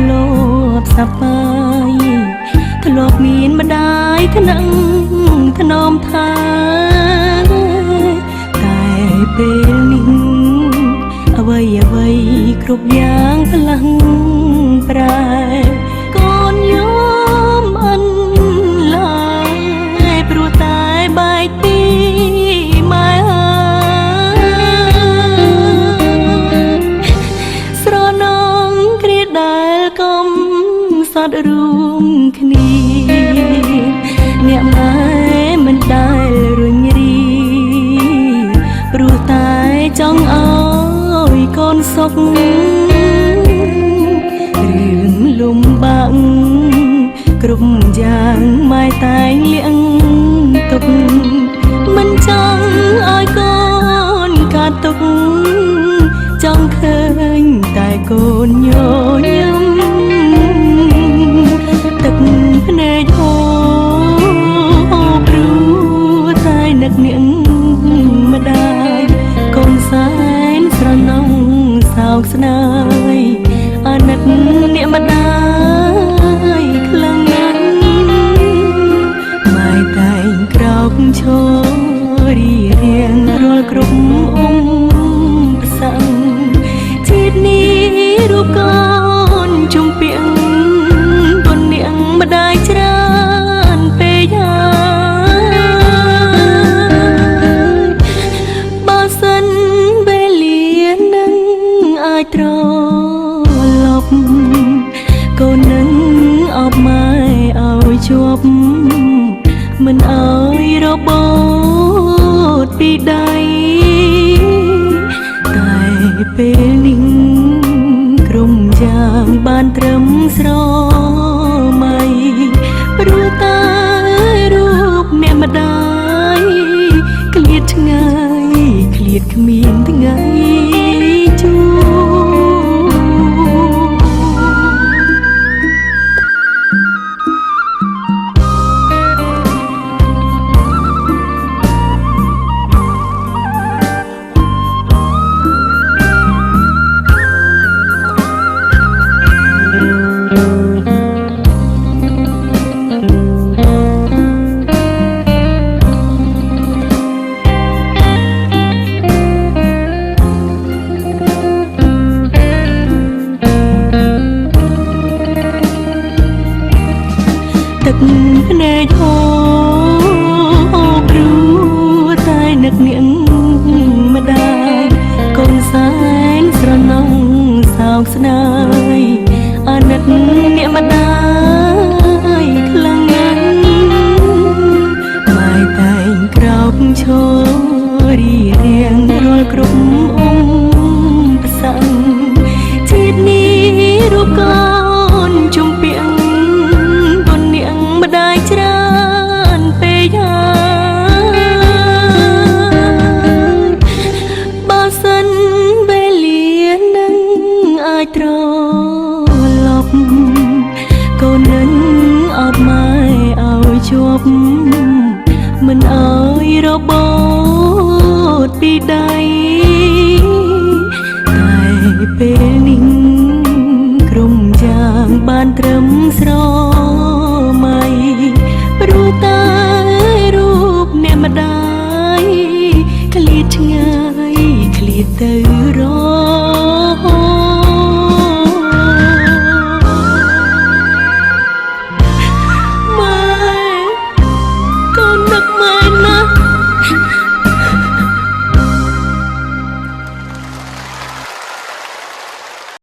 លាប់សប្បាយធ្លាប់មានម្ដាយថ្នាក់ថ្នមថាតែពេលនេះអ្វីគ្រប់យ៉ាងផ្លាំងប្រែកូនយំអន់ឡើយព្រោះតែបែកពីម៉ែស្រណងគ្រាដែលកុំសត់រួមគ្នាអ្នកម៉ែមិនដែលរុញរីព្រោះតែចង់ឲ្យកូនសុខរឿងលំបាកគ្រប់យ៉ាងម៉ែតែងលៀងទុកមិនចង់ឲ្យកូនកាត់ទុកចង់ឃើញតែកូនញញឹមទឹកភ្នែកហូរព្រោះតែនឹកនាងម្ដាយកូនសែនស្រណងសោកស្ដាយអាណិតអ្នកម្ដាយខ្លាំងណាស់ម៉ែតែងក្រោកឈររៀងរាល់គ្រប់ប្រសាំងជាតិនេះរូបកូនជុំពីងគុណនាងម្ដាយច្រើនពេកហើយបើសិនវេលានឹងអាចត្រឡប់កូននឹងអបម៉ែឲ្យជាប់មិនឲ្យរបូតពីដៃតែពេលនេះក្រុមយ៉ាងបានត្រឹមស្រមៃព្រោះតែរូបអ្នកម្ដាយឃ្លាតឆ្ងាយឃ្លាតគ្មានថ្ងៃជួទឹកភ្នែកហូរព្រោះតែនឹកនាងម្ដាយកូនសែនស្រណងសោកស្ដាយអាណិតអ្នកម្ដាយខ្លាំងណាស់ម៉ែតែងក្រោកឈររៀងរាល់គ្រប់ប្រសាំងជាតិនេះរូបកូនជុំពីងម្ដាយច្រើនពេកហើយបើសិនវេលានឹងអាចត្រឡប់កូននឹងអបម៉ែឲ្យជាប់មិនឲ្យរបូតពីដៃតែពេលនេះក្រុមយ៉ាងបានត្រឹមស្រ